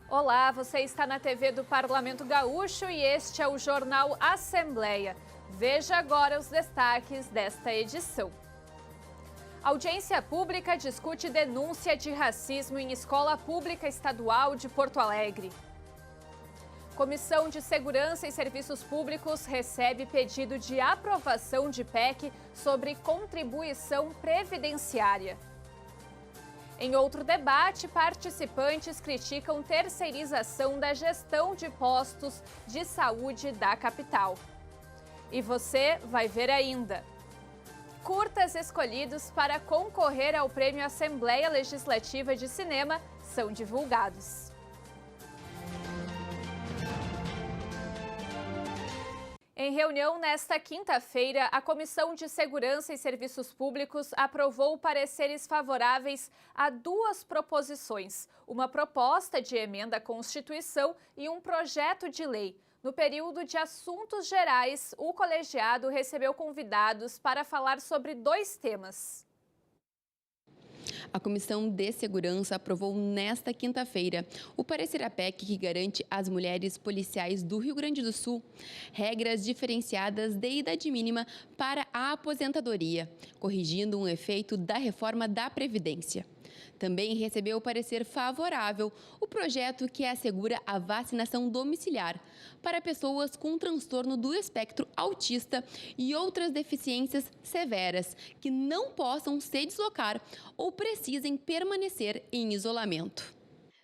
Olá, você está na TV do Parlamento Gaúcho e este é o Jornal Assembleia. Veja agora os destaques desta edição. Audiência pública discute denúncia de racismo em escola pública estadual de Porto Alegre. Comissão de Segurança e Serviços Públicos recebe pedido de aprovação de PEC sobre contribuição previdenciária. Em outro debate, participantes criticam terceirização da gestão de postos de saúde da capital. E você vai ver ainda. Curtas escolhidos para concorrer ao Prêmio Assembleia Legislativa de Cinema são divulgados. Em reunião nesta quinta-feira, a Comissão de Segurança e Serviços Públicos aprovou pareceres favoráveis a duas proposições, uma proposta de emenda à Constituição e um projeto de lei. No período de assuntos gerais, o colegiado recebeu convidados para falar sobre dois temas. A Comissão de Segurança aprovou nesta quinta-feira o parecer à PEC que garante às mulheres policiais do Rio Grande do Sul regras diferenciadas de idade mínima para a aposentadoria, corrigindo um efeito da reforma da Previdência. Também recebeu o parecer favorável o projeto que assegura a vacinação domiciliar para pessoas com transtorno do espectro autista e outras deficiências severas que não possam se deslocar ou precisem permanecer em isolamento.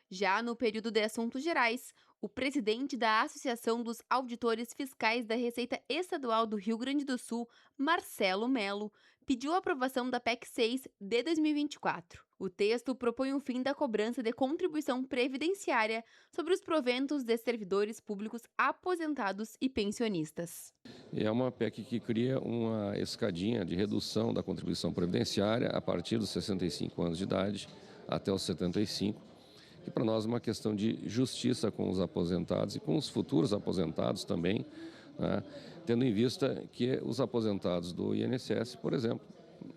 Já no período de assuntos gerais, o presidente da Associação dos Auditores Fiscais da Receita Estadual do Rio Grande do Sul, Marcelo Melo, pediu a aprovação da PEC 6 de 2024. O texto propõe o fim da cobrança de contribuição previdenciária sobre os proventos de servidores públicos aposentados e pensionistas. É uma PEC que cria uma escadinha de redução da contribuição previdenciária a partir dos 65 anos de idade até os 75, que para nós é uma questão de justiça com os aposentados e com os futuros aposentados também, né? Tendo em vista que os aposentados do INSS, por exemplo,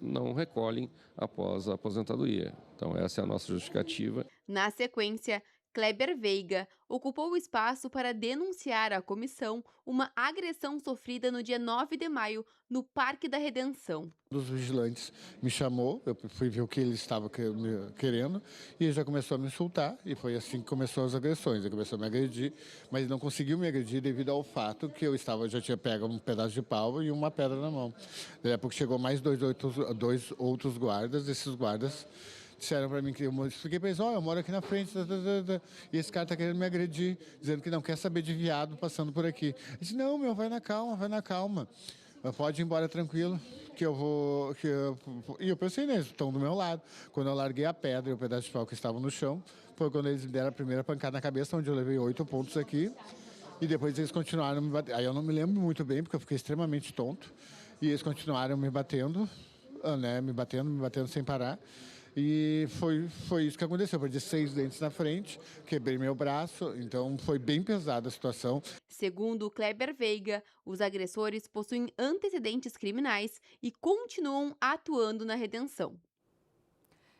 não recolhem após a aposentadoria. Então essa é a nossa justificativa. Na sequência, Kleber Veiga ocupou o espaço para denunciar à comissão uma agressão sofrida no dia 9 de maio no Parque da Redenção. Um dos vigilantes me chamou, eu fui ver o que ele estava querendo e ele já começou a me insultar e foi assim que começou as agressões. Ele começou a me agredir, mas ele não conseguiu me agredir devido ao fato que já tinha pego um pedaço de pau e uma pedra na mão. Daí a pouco chegou mais dois outros guardas, esses guardas disseram para mim que eu expliquei para eles, eu moro aqui na frente, e esse cara está querendo me agredir, dizendo que não quer saber de viado passando por aqui. Eu disse, não, meu, vai na calma. Pode ir embora tranquilo, que eu vou... E eu pensei neles, estão do meu lado. Quando eu larguei a pedra e o pedaço de pau que estava no chão, foi quando eles me deram a primeira pancada na cabeça, onde eu levei 8 pontos aqui. E depois eles continuaram me batendo. Aí eu não me lembro muito bem, porque eu fiquei extremamente tonto. E eles continuaram me batendo, né? Me batendo sem parar. E foi isso que aconteceu. Eu perdi 6 dentes na frente, quebrei meu braço, então foi bem pesada a situação. Segundo Kleber Veiga, os agressores possuem antecedentes criminais e continuam atuando na redenção.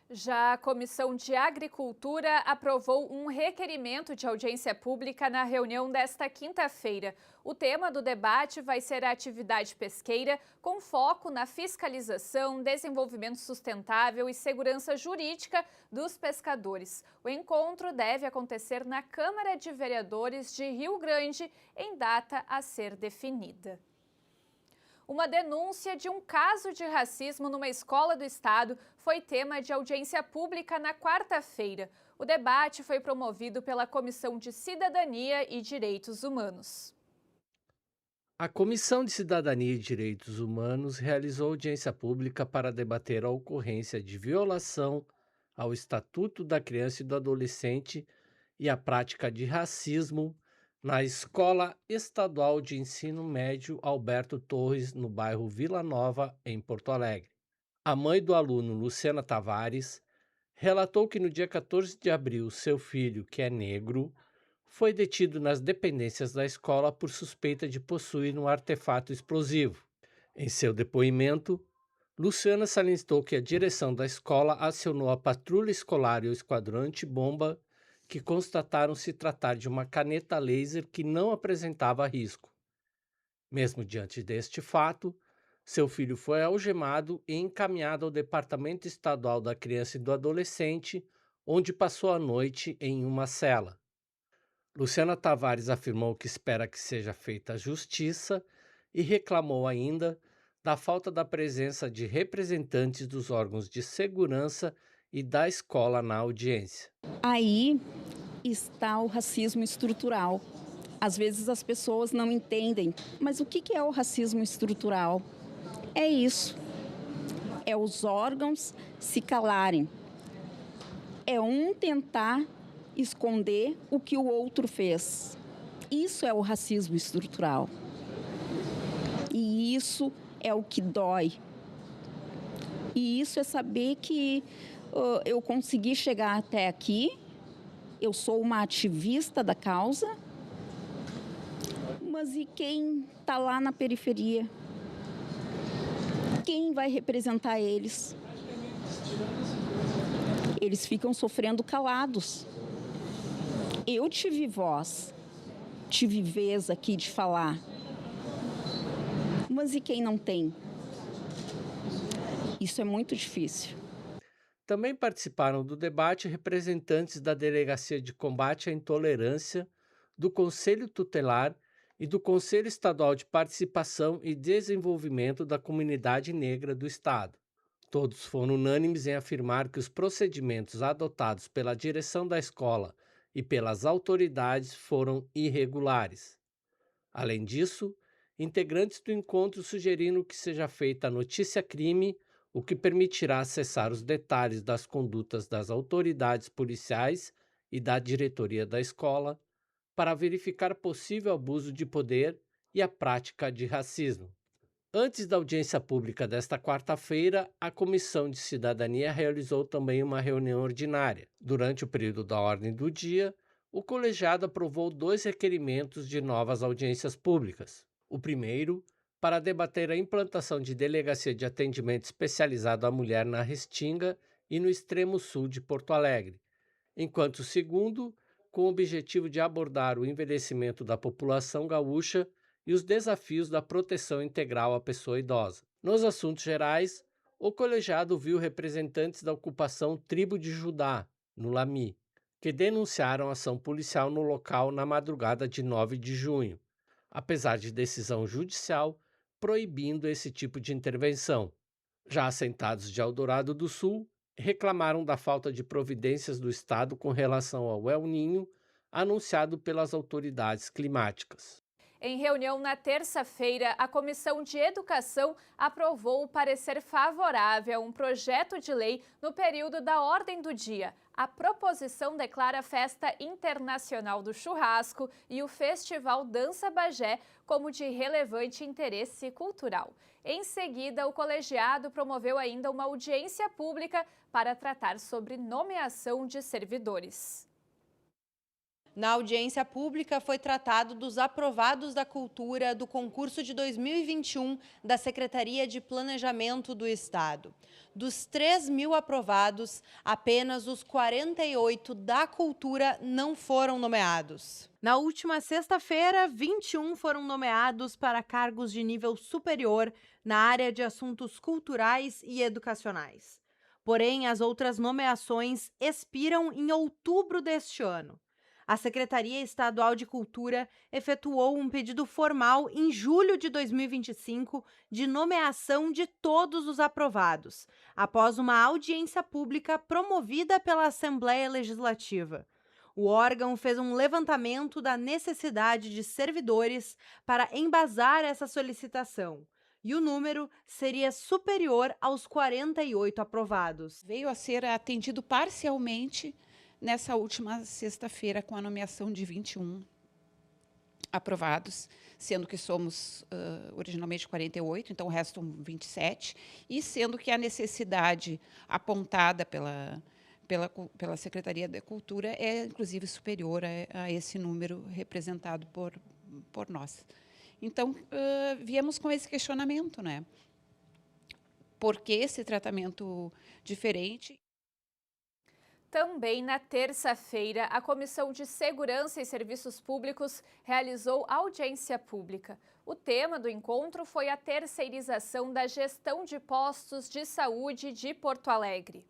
Já a Comissão de Agricultura aprovou um requerimento de audiência pública na reunião desta quinta-feira. O tema do debate vai ser a atividade pesqueira, com foco na fiscalização, desenvolvimento sustentável e segurança jurídica dos pescadores. O encontro deve acontecer na Câmara de Vereadores de Rio Grande, em data a ser definida. Uma denúncia de um caso de racismo numa escola do estado foi tema de audiência pública na quarta-feira. O debate foi promovido pela Comissão de Cidadania e Direitos Humanos. A Comissão de Cidadania e Direitos Humanos realizou audiência pública para debater a ocorrência de violação ao Estatuto da Criança e do Adolescente e a prática de racismo na Escola Estadual de Ensino Médio Alberto Torres, no bairro Vila Nova, em Porto Alegre. A mãe do aluno, Luciana Tavares, relatou que no dia 14 de abril, seu filho, que é negro, foi detido nas dependências da escola por suspeita de possuir um artefato explosivo. Em seu depoimento, Luciana salientou que a direção da escola acionou a patrulha escolar e o esquadrão antibomba que constataram se tratar de uma caneta laser que não apresentava risco. Mesmo diante deste fato, seu filho foi algemado e encaminhado ao Departamento Estadual da Criança e do Adolescente, onde passou a noite em uma cela. Luciana Tavares afirmou que espera que seja feita justiça e reclamou ainda da falta da presença de representantes dos órgãos de segurança e da escola na audiência. Aí está o racismo estrutural. Às vezes as pessoas não entendem, mas o que é o racismo estrutural? É isso. É os órgãos se calarem. É um tentar esconder o que o outro fez. Isso é o racismo estrutural. E isso é o que dói. E isso é saber que eu consegui chegar até aqui, eu sou uma ativista da causa, mas e quem está lá na periferia? Quem vai representar eles? Eles ficam sofrendo calados. Eu tive voz, tive vez aqui de falar. Mas e quem não tem? Isso é muito difícil. Também participaram do debate representantes da Delegacia de Combate à Intolerância, do Conselho Tutelar e do Conselho Estadual de Participação e Desenvolvimento da Comunidade Negra do Estado. Todos foram unânimes em afirmar que os procedimentos adotados pela direção da escola e pelas autoridades foram irregulares. Além disso, integrantes do encontro sugeriram que seja feita a notícia-crime, o que permitirá acessar os detalhes das condutas das autoridades policiais e da diretoria da escola para verificar possível abuso de poder e a prática de racismo. Antes da audiência pública desta quarta-feira, a Comissão de Cidadania realizou também uma reunião ordinária. Durante o período da ordem do dia, o colegiado aprovou 2 requerimentos de novas audiências públicas. O primeiro, para debater a implantação de delegacia de atendimento especializado à mulher na Restinga e no extremo sul de Porto Alegre, enquanto o segundo, com o objetivo de abordar o envelhecimento da população gaúcha e os desafios da proteção integral à pessoa idosa. Nos assuntos gerais, o colegiado viu representantes da ocupação Tribo de Judá, no Lami, que denunciaram ação policial no local na madrugada de 9 de junho, apesar de decisão judicial proibindo esse tipo de intervenção. Já assentados de Eldorado do Sul, reclamaram da falta de providências do Estado com relação ao El Niño, anunciado pelas autoridades climáticas. Em reunião na terça-feira, a Comissão de Educação aprovou o parecer favorável a um projeto de lei no período da ordem do dia. A proposição declara a Festa Internacional do Churrasco e o Festival Dança Bagé como de relevante interesse cultural. Em seguida, o colegiado promoveu ainda uma audiência pública para tratar sobre nomeação de servidores. Na audiência pública foi tratado dos aprovados da cultura do concurso de 2021 da Secretaria de Planejamento do Estado. Dos 3.000 aprovados, apenas os 48 da cultura não foram nomeados. Na última sexta-feira, 21 foram nomeados para cargos de nível superior na área de assuntos culturais e educacionais. Porém, as outras nomeações expiram em outubro deste ano. A Secretaria Estadual de Cultura efetuou um pedido formal em julho de 2025 de nomeação de todos os aprovados, após uma audiência pública promovida pela Assembleia Legislativa. O órgão fez um levantamento da necessidade de servidores para embasar essa solicitação, e o número seria superior aos 48 aprovados. Veio a ser atendido parcialmente nessa última sexta-feira, com a nomeação de 21 aprovados, sendo que somos originalmente 48, então restam 27, e sendo que a necessidade apontada pela Secretaria da Cultura é, inclusive, superior a esse número representado por nós. Então, viemos com esse questionamento, né? Por que esse tratamento diferente? Também na terça-feira, a Comissão de Segurança e Serviços Públicos realizou audiência pública. O tema do encontro foi a terceirização da gestão de postos de saúde de Porto Alegre.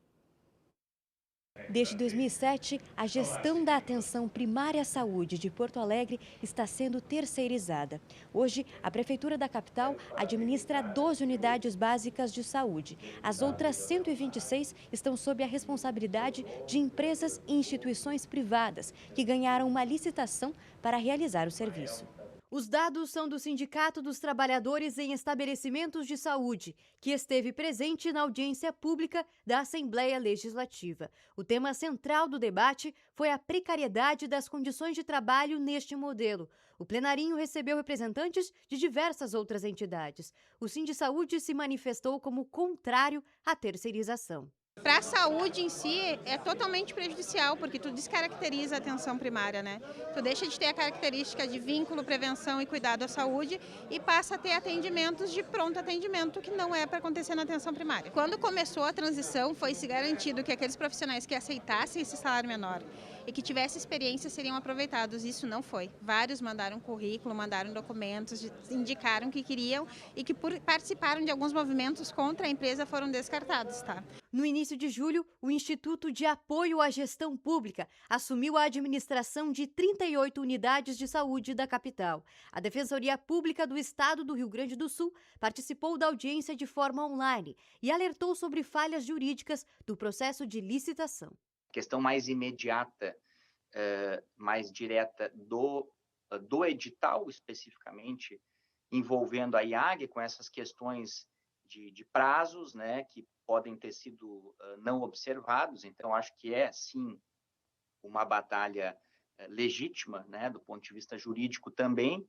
Desde 2007, a gestão da atenção primária à saúde de Porto Alegre está sendo terceirizada. Hoje, a Prefeitura da capital administra 12 unidades básicas de saúde. As outras 126 estão sob a responsabilidade de empresas e instituições privadas que ganharam uma licitação para realizar o serviço. Os dados são do Sindicato dos Trabalhadores em Estabelecimentos de Saúde, que esteve presente na audiência pública da Assembleia Legislativa. O tema central do debate foi a precariedade das condições de trabalho neste modelo. O plenarinho recebeu representantes de diversas outras entidades. O Sindisaúde se manifestou como contrário à terceirização. Para a saúde em si é totalmente prejudicial, porque tu descaracteriza a atenção primária, né? Tu deixa de ter a característica de vínculo, prevenção e cuidado à saúde e passa a ter atendimentos de pronto atendimento, que não é para acontecer na atenção primária. Quando começou a transição, foi se garantido que aqueles profissionais que aceitassem esse salário menor e que tivessem experiência seriam aproveitados. Isso não foi. Vários mandaram currículo, mandaram documentos, indicaram que queriam e que participaram de alguns movimentos contra a empresa foram descartados, tá? No início de julho, o Instituto de Apoio à Gestão Pública assumiu a administração de 38 unidades de saúde da capital. A Defensoria Pública do Estado do Rio Grande do Sul participou da audiência de forma online e alertou sobre falhas jurídicas do processo de licitação. A questão mais imediata, mais direta do edital, especificamente, envolvendo a IAG, com essas questões de prazos, né, que podem ter sido não observados. Então, acho que é, sim, uma batalha legítima, né, do ponto de vista jurídico também,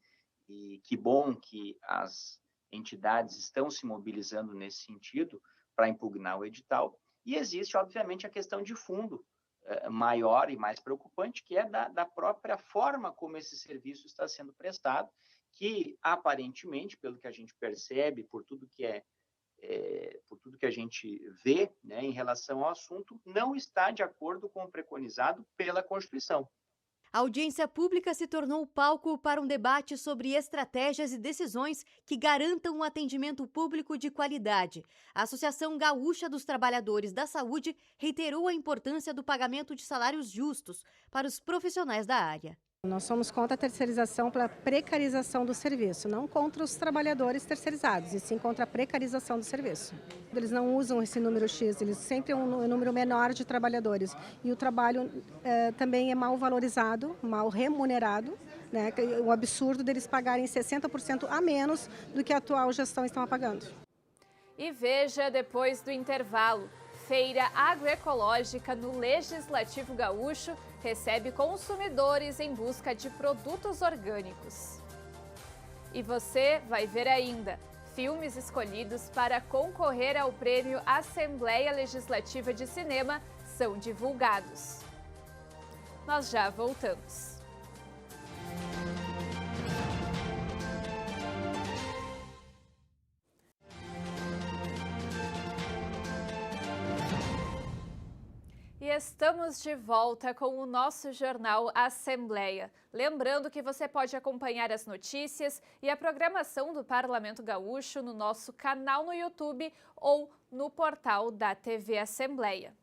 e que bom que as entidades estão se mobilizando nesse sentido para impugnar o edital. E existe, obviamente, a questão de fundo maior e mais preocupante, que é da própria forma como esse serviço está sendo prestado, que, aparentemente, pelo que a gente percebe, por tudo que a gente vê, né, em relação ao assunto, não está de acordo com o preconizado pela Constituição. A audiência pública se tornou palco para um debate sobre estratégias e decisões que garantam um atendimento público de qualidade. A Associação Gaúcha dos Trabalhadores da Saúde reiterou a importância do pagamento de salários justos para os profissionais da área. Nós somos contra a terceirização pela precarização do serviço, não contra os trabalhadores terceirizados, e sim contra a precarização do serviço. Eles não usam esse número X, eles sempre um número menor de trabalhadores. E o trabalho também é mal valorizado, mal remunerado, né? O absurdo deles pagarem 60% a menos do que a atual gestão estava pagando. E veja depois do intervalo. Feira Agroecológica no Legislativo Gaúcho recebe consumidores em busca de produtos orgânicos. E você vai ver ainda filmes escolhidos para concorrer ao Prêmio Assembleia Legislativa de Cinema são divulgados. Nós já voltamos. E estamos de volta com o nosso jornal Assembleia. Lembrando que você pode acompanhar as notícias e a programação do Parlamento Gaúcho no nosso canal no YouTube ou no portal da TV Assembleia.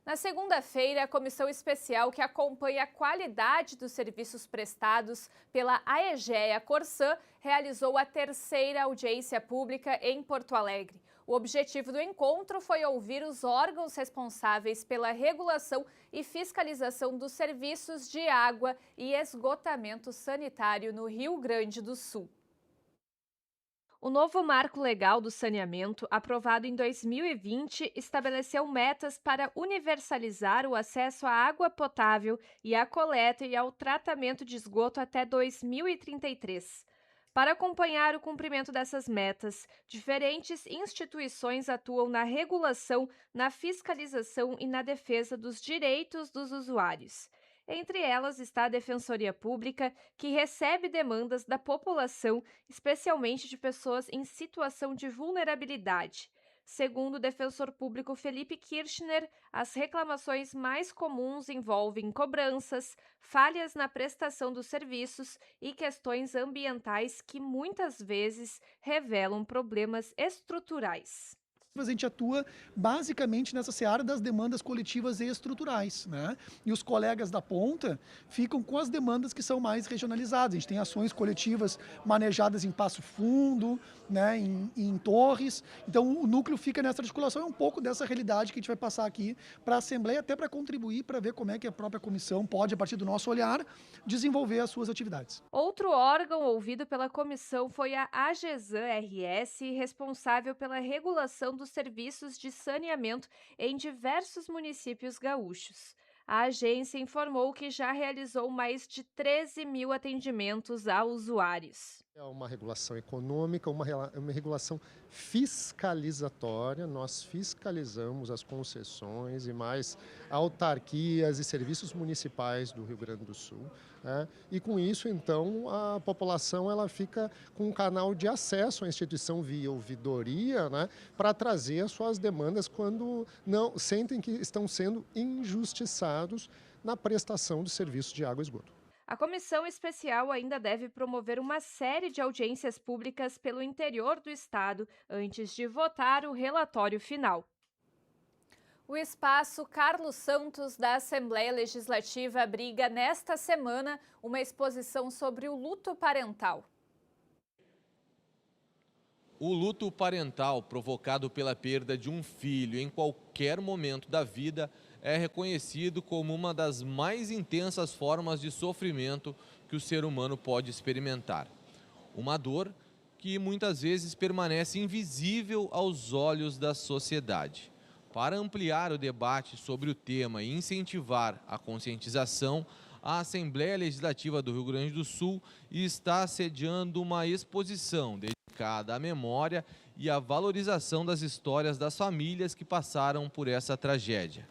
Na segunda-feira, a comissão especial que acompanha a qualidade dos serviços prestados pela Aegea Corsã realizou a terceira audiência pública em Porto Alegre. O objetivo do encontro foi ouvir os órgãos responsáveis pela regulação e fiscalização dos serviços de água e esgotamento sanitário no Rio Grande do Sul. O novo Marco Legal do Saneamento, aprovado em 2020, estabeleceu metas para universalizar o acesso à água potável e à coleta e ao tratamento de esgoto até 2033. Para acompanhar o cumprimento dessas metas, diferentes instituições atuam na regulação, na fiscalização e na defesa dos direitos dos usuários. Entre elas está a Defensoria Pública, que recebe demandas da população, especialmente de pessoas em situação de vulnerabilidade. Segundo o defensor público Felipe Kirchner, as reclamações mais comuns envolvem cobranças, falhas na prestação dos serviços e questões ambientais que muitas vezes revelam problemas estruturais. A gente atua basicamente nessa seara das demandas coletivas e estruturais, né? E os colegas da ponta ficam com as demandas que são mais regionalizadas. A gente tem ações coletivas manejadas em Passo Fundo, né? em Torres. Então o núcleo fica nessa articulação, é um pouco dessa realidade que a gente vai passar aqui para a Assembleia, até para contribuir, para ver como é que a própria comissão pode, a partir do nosso olhar, desenvolver as suas atividades. Outro órgão ouvido pela comissão foi a AGESAN-RS, responsável pela regulação dos serviços de saneamento em diversos municípios gaúchos. A agência informou que já realizou mais de 13 mil atendimentos a usuários. É uma regulação econômica, uma regulação fiscalizatória. Nós fiscalizamos as concessões e mais autarquias e serviços municipais do Rio Grande do Sul. E com isso, então, a população ela fica com um canal de acesso à instituição via ouvidoria, né, para trazer as suas demandas quando não sentem que estão sendo injustiçados na prestação de serviços de água e esgoto. A comissão especial ainda deve promover uma série de audiências públicas pelo interior do estado antes de votar o relatório final. O espaço Carlos Santos da Assembleia Legislativa abriga nesta semana uma exposição sobre o luto parental. O luto parental provocado pela perda de um filho em qualquer momento da vida é reconhecido como uma das mais intensas formas de sofrimento que o ser humano pode experimentar. Uma dor que muitas vezes permanece invisível aos olhos da sociedade. Para ampliar o debate sobre o tema e incentivar a conscientização, a Assembleia Legislativa do Rio Grande do Sul está sediando uma exposição dedicada à memória e à valorização das histórias das famílias que passaram por essa tragédia.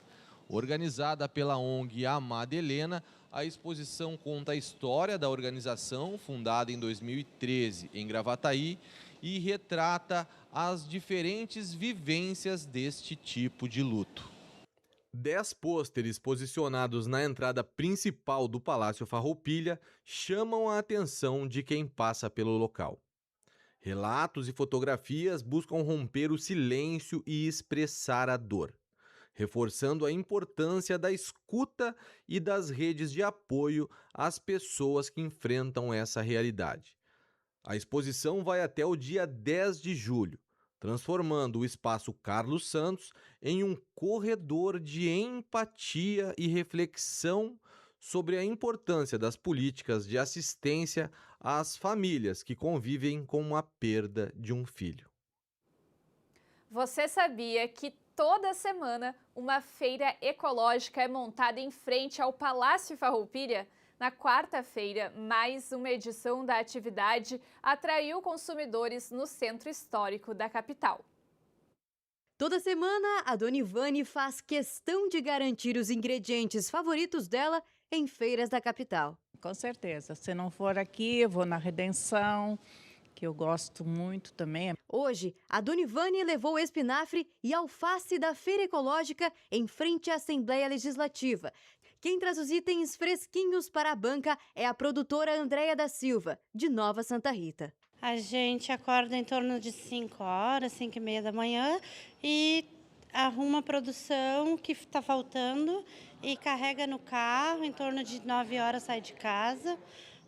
Organizada pela ONG Amada Helena, a exposição conta a história da organização, fundada em 2013 em Gravataí, e retrata as diferentes vivências deste tipo de luto. 10 pôsteres posicionados na entrada principal do Palácio Farroupilha chamam a atenção de quem passa pelo local. Relatos e fotografias buscam romper o silêncio e expressar a dor, reforçando a importância da escuta e das redes de apoio às pessoas que enfrentam essa realidade. A exposição vai até o dia 10 de julho, transformando o espaço Carlos Santos em um corredor de empatia e reflexão sobre a importância das políticas de assistência às famílias que convivem com a perda de um filho. Você sabia que toda semana uma feira ecológica é montada em frente ao Palácio Farroupilha? Na quarta-feira, mais uma edição da atividade atraiu consumidores no centro histórico da capital. Toda semana, a Dona Ivane faz questão de garantir os ingredientes favoritos dela em feiras da capital. Com certeza. Se não for aqui, eu vou na Redenção, que eu gosto muito também. Hoje, a Dona Ivane levou espinafre e alface da Feira Ecológica em frente à Assembleia Legislativa. Quem traz os itens fresquinhos para a banca é a produtora Andréia da Silva, de Nova Santa Rita. A gente acorda em torno de 5 horas, 5h30 da manhã e arruma a produção que está faltando e carrega no carro, em torno de 9 horas sai de casa.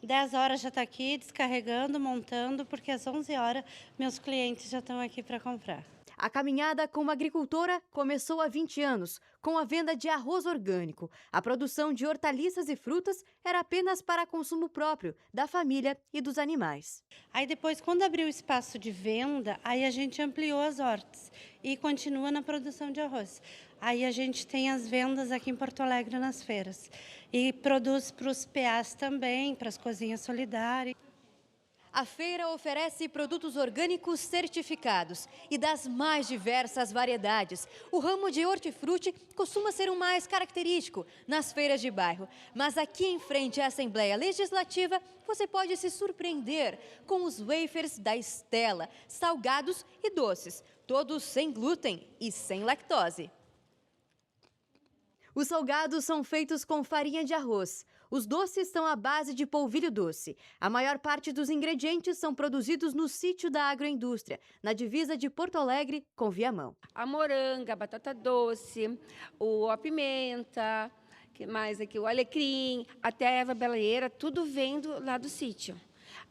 10 horas já está aqui descarregando, montando, porque às 11 horas meus clientes já estão aqui para comprar. A caminhada como agricultora começou há 20 anos, com a venda de arroz orgânico. A produção de hortaliças e frutas era apenas para consumo próprio, da família e dos animais. Aí depois, quando abriu o espaço de venda, aí a gente ampliou as hortas e continua na produção de arroz. Aí a gente tem as vendas aqui em Porto Alegre nas feiras. E produz para os PAs também, para as cozinhas solidárias. A feira oferece produtos orgânicos certificados e das mais diversas variedades. O ramo de hortifruti costuma ser o mais característico nas feiras de bairro. Mas aqui em frente à Assembleia Legislativa, você pode se surpreender com os wafers da Stella, salgados e doces, todos sem glúten e sem lactose. Os salgados são feitos com farinha de arroz. Os doces são à base de polvilho doce. A maior parte dos ingredientes são produzidos no sítio da agroindústria, na divisa de Porto Alegre com Viamão. A moranga, a batata doce, a pimenta, que mais aqui, o alecrim, até a erva baleeira, tudo vem lá do sítio.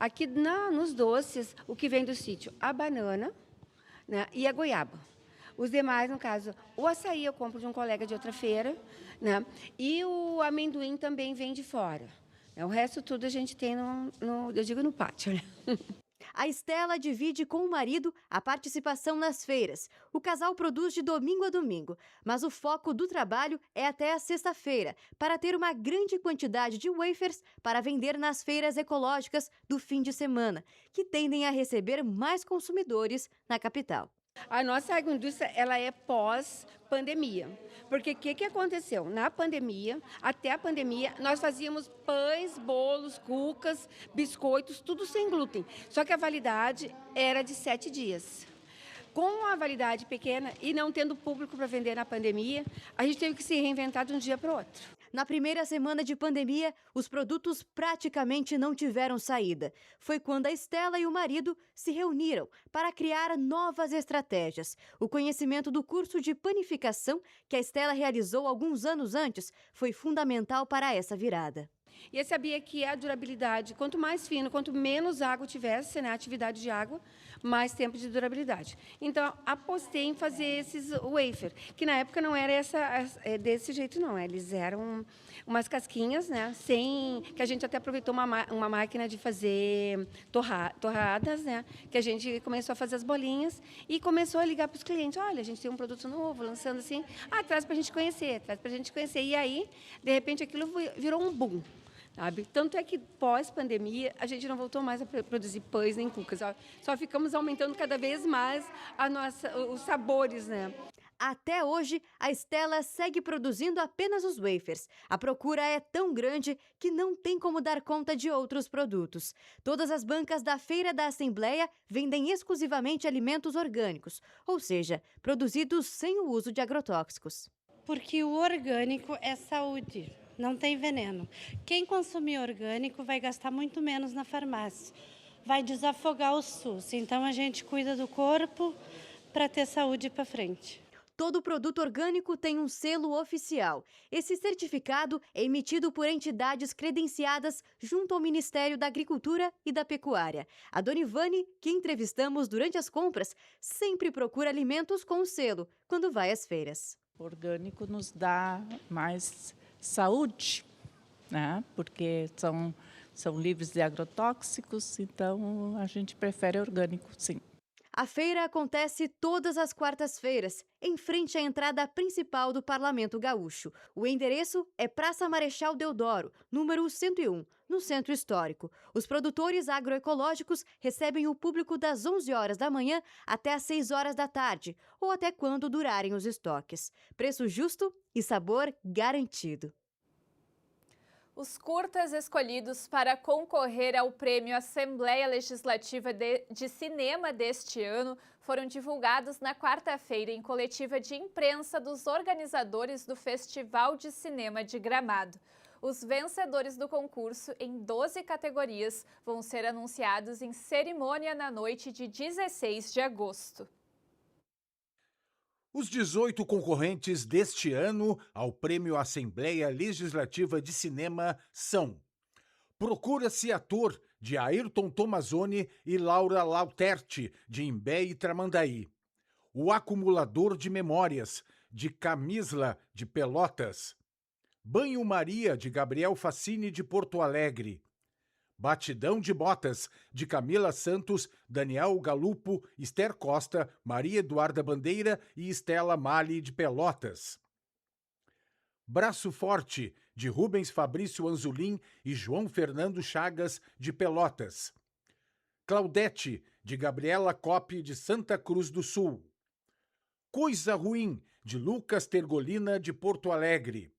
Aqui nos doces, o que vem do sítio? A banana, né, e a goiaba. Os demais, no caso, o açaí eu compro de um colega de outra feira, né? E o amendoim também vem de fora. O resto tudo a gente tem no pátio. Né? A Stella divide com o marido a participação nas feiras. O casal produz de domingo a domingo, mas o foco do trabalho é até a sexta-feira, para ter uma grande quantidade de wafers para vender nas feiras ecológicas do fim de semana, que tendem a receber mais consumidores na capital. A nossa agroindústria, ela é pós-pandemia, porque o que aconteceu? Na pandemia, até a pandemia, nós fazíamos pães, bolos, cucas, biscoitos, tudo sem glúten, só que a validade era de 7 dias. Com a validade pequena e não tendo público para vender na pandemia, a gente teve que se reinventar de um dia para o outro. Na primeira semana de pandemia, os produtos praticamente não tiveram saída. Foi quando a Stella e o marido se reuniram para criar novas estratégias. O conhecimento do curso de panificação que a Stella realizou alguns anos antes foi fundamental para essa virada. E eu sabia que a durabilidade, quanto mais fino, quanto menos água tivesse, né, atividade de água, mais tempo de durabilidade. Então, apostei em fazer esses wafer, que na época não era desse jeito, não. Eles eram umas casquinhas, né, que a gente até aproveitou uma máquina de fazer torradas, né, que a gente começou a fazer as bolinhas e começou a ligar para os clientes. Olha, a gente tem um produto novo, lançando assim, traz para a gente conhecer, E aí, de repente, aquilo virou um boom. Sabe? Tanto é que pós-pandemia a gente não voltou mais a produzir pães nem cucas, só ficamos aumentando cada vez mais os sabores, né? Até hoje, a Stella segue produzindo apenas os wafers. A procura é tão grande que não tem como dar conta de outros produtos. Todas as bancas da Feira da Assembleia vendem exclusivamente alimentos orgânicos, ou seja, produzidos sem o uso de agrotóxicos. Porque o orgânico é saúde. Não tem veneno. Quem consumir orgânico vai gastar muito menos na farmácia. Vai desafogar o SUS. Então, a gente cuida do corpo para ter saúde para frente. Todo produto orgânico tem um selo oficial. Esse certificado é emitido por entidades credenciadas junto ao Ministério da Agricultura e da Pecuária. A Dona Ivane, que entrevistamos durante as compras, sempre procura alimentos com o selo quando vai às feiras. O orgânico nos dá mais saúde, né? Porque são livres de agrotóxicos, então a gente prefere orgânico, sim. A feira acontece todas as quartas-feiras, em frente à entrada principal do Parlamento Gaúcho. O endereço é Praça Marechal Deodoro, número 101, no Centro Histórico. Os produtores agroecológicos recebem o público das 11 horas da manhã até às 6 horas da tarde, ou até quando durarem os estoques. Preço justo e sabor garantido. Os curtas escolhidos para concorrer ao Prêmio Assembleia Legislativa de Cinema deste ano foram divulgados na quarta-feira em coletiva de imprensa dos organizadores do Festival de Cinema de Gramado. Os vencedores do concurso, em 12 categorias, vão ser anunciados em cerimônia na noite de 16 de agosto. Os 18 concorrentes deste ano ao Prêmio Assembleia Legislativa de Cinema são: Procura-se Ator, de Ayrton Tomazoni e Laura Lauterti, de Imbé e Tramandaí. O Acumulador de Memórias, de Camisla, de Pelotas. Banho-Maria, de Gabriel Facini, de Porto Alegre. Batidão de Botas, de Camila Santos, Daniel Galupo, Esther Costa, Maria Eduarda Bandeira e Estela Mali, de Pelotas. Braço Forte, de Rubens Fabrício Anzolin e João Fernando Chagas, de Pelotas. Claudete, de Gabriela Coppi, de Santa Cruz do Sul. Coisa Ruim, de Lucas Tergolina, de Porto Alegre.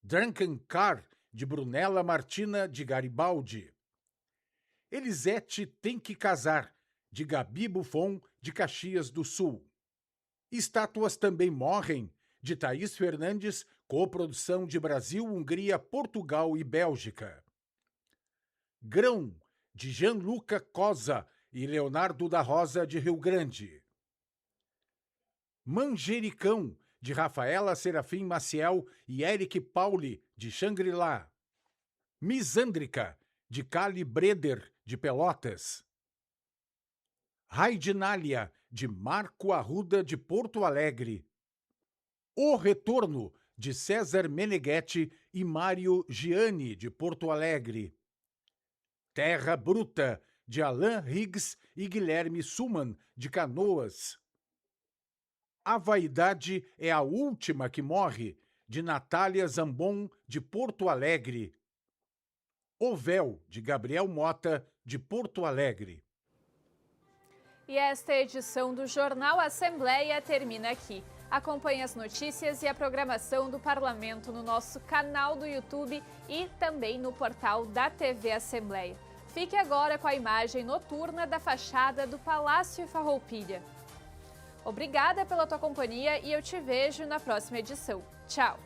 Drunken Car, de Brunella Martina, de Garibaldi. Elisete Tem que Casar, de Gabi Buffon, de Caxias do Sul. Estátuas Também Morrem, de Thaís Fernandes, coprodução de Brasil, Hungria, Portugal e Bélgica. Grão, de Gianluca Cosa e Leonardo da Rosa, de Rio Grande. Manjericão, de Rafaela Serafim Maciel e Eric Pauli, de Xangri-Lá. Misândrica, de Cali Breder, de Pelotas. Raidinália, de Marco Arruda, de Porto Alegre. O Retorno, de César Meneghetti e Mário Gianni, de Porto Alegre. Terra Bruta, de Alain Riggs e Guilherme Suman, de Canoas. A Vaidade é a Última que Morre, de Natália Zambon, de Porto Alegre. O Véu, de Gabriel Mota, de Porto Alegre. E esta edição do Jornal Assembleia termina aqui. Acompanhe as notícias e a programação do Parlamento no nosso canal do YouTube e também no portal da TV Assembleia. Fique agora com a imagem noturna da fachada do Palácio Farroupilha. Obrigada pela tua companhia e eu te vejo na próxima edição. Tchau!